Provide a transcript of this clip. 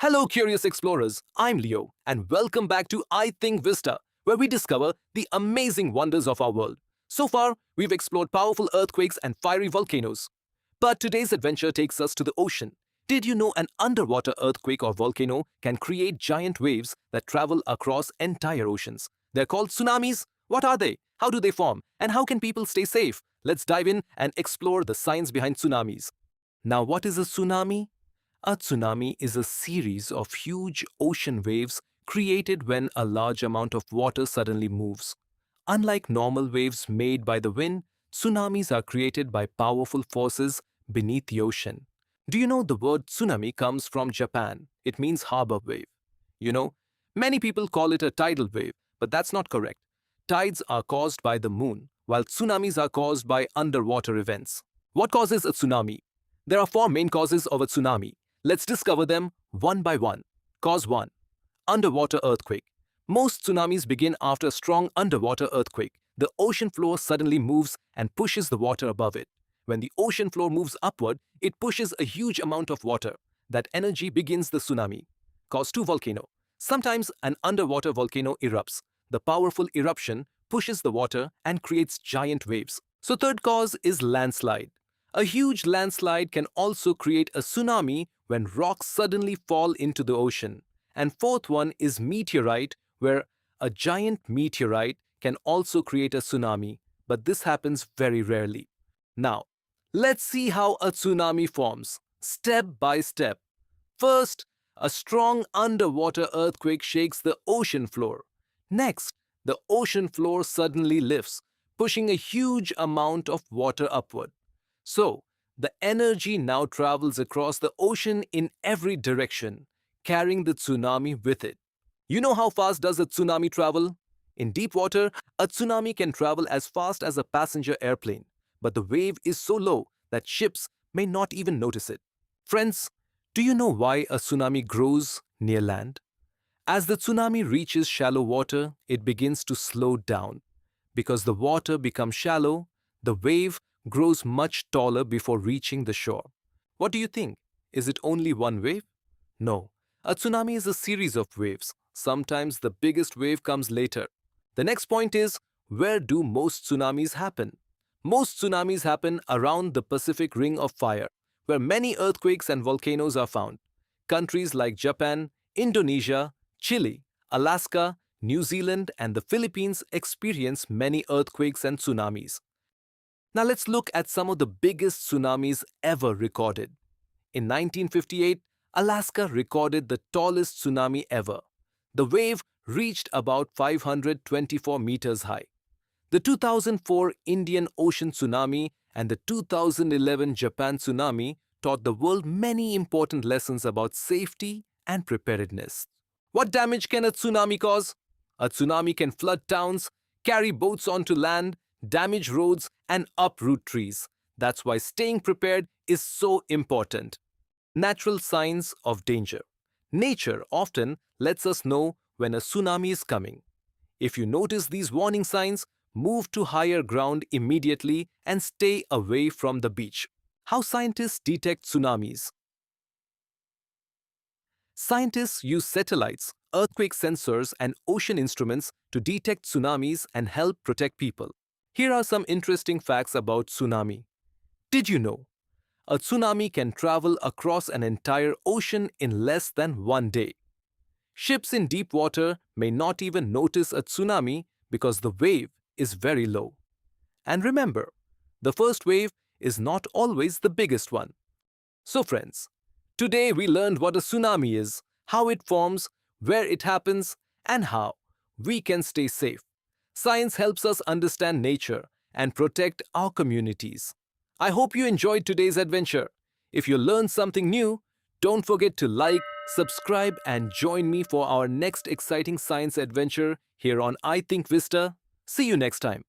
Hello, curious explorers. I'm Leo, and welcome back to iThinkVista, where we discover the amazing wonders of our world. So far, we've explored powerful earthquakes and fiery volcanoes. But today's adventure takes us to the ocean. Did you know an underwater earthquake or volcano can create giant waves that travel across entire oceans? They're called tsunamis. What are they? How do they form? And how can people stay safe? Let's dive in and explore the science behind tsunamis. Now, what is a tsunami? A tsunami is a series of huge ocean waves created when a large amount of water suddenly moves. Unlike normal waves made by the wind, tsunamis are created by powerful forces beneath the ocean. Do you know the word tsunami comes from Japan? It means harbor wave. Many people call it a tidal wave, but that's not correct. Tides are caused by the moon, while tsunamis are caused by underwater events. What causes a tsunami? There are four main causes of a tsunami. Let's discover them one by one. Cause 1. Underwater earthquake. Most tsunamis begin after a strong underwater earthquake. The ocean floor suddenly moves and pushes the water above it. When the ocean floor moves upward, it pushes a huge amount of water. That energy begins the tsunami. Cause 2. Volcano. Sometimes an underwater volcano erupts. The powerful eruption pushes the water and creates giant waves. So third cause is landslide. A huge landslide can also create a tsunami when rocks suddenly fall into the ocean. And fourth one is meteorite, where a giant meteorite can also create a tsunami, but this happens very rarely. Now, let's see how a tsunami forms, step by step. First, a strong underwater earthquake shakes the ocean floor. Next, the ocean floor suddenly lifts, pushing a huge amount of water upward. So, the energy now travels across the ocean in every direction, carrying the tsunami with it. You know how fast does a tsunami travel? In deep water, a tsunami can travel as fast as a passenger airplane, but the wave is so low that ships may not even notice it. Friends, do you know why a tsunami grows near land? As the tsunami reaches shallow water, it begins to slow down. Because the water becomes shallow, the wave grows much taller before reaching the shore. What do you think? Is it only one wave? No. A tsunami is a series of waves. Sometimes the biggest wave comes later. The next point is, where do most tsunamis happen? Most tsunamis happen around the Pacific Ring of Fire, where many earthquakes and volcanoes are found. Countries like Japan, Indonesia, Chile, Alaska, New Zealand, and the Philippines experience many earthquakes and tsunamis. Now let's look at some of the biggest tsunamis ever recorded. In 1958, Alaska recorded the tallest tsunami ever. The wave reached about 524 meters high. The 2004 Indian Ocean tsunami and the 2011 Japan tsunami taught the world many important lessons about safety and preparedness. What damage can a tsunami cause? A tsunami can flood towns, carry boats onto land, damage roads, and uproot trees. That's why staying prepared is so important. Natural signs of danger. Nature often lets us know when a tsunami is coming. If you notice these warning signs, move to higher ground immediately and stay away from the beach. How scientists detect tsunamis? Scientists use satellites, earthquake sensors, and ocean instruments to detect tsunamis and help protect people. Here are some interesting facts about tsunami. Did you know? A tsunami can travel across an entire ocean in less than one day. Ships in deep water may not even notice a tsunami because the wave is very low. And remember, the first wave is not always the biggest one. So friends, today we learned what a tsunami is, how it forms, where it happens, and how we can stay safe. Science helps us understand nature and protect our communities. I hope you enjoyed today's adventure. If you learned something new, don't forget to like, subscribe, and join me for our next exciting science adventure here on iThinkVista. See you next time.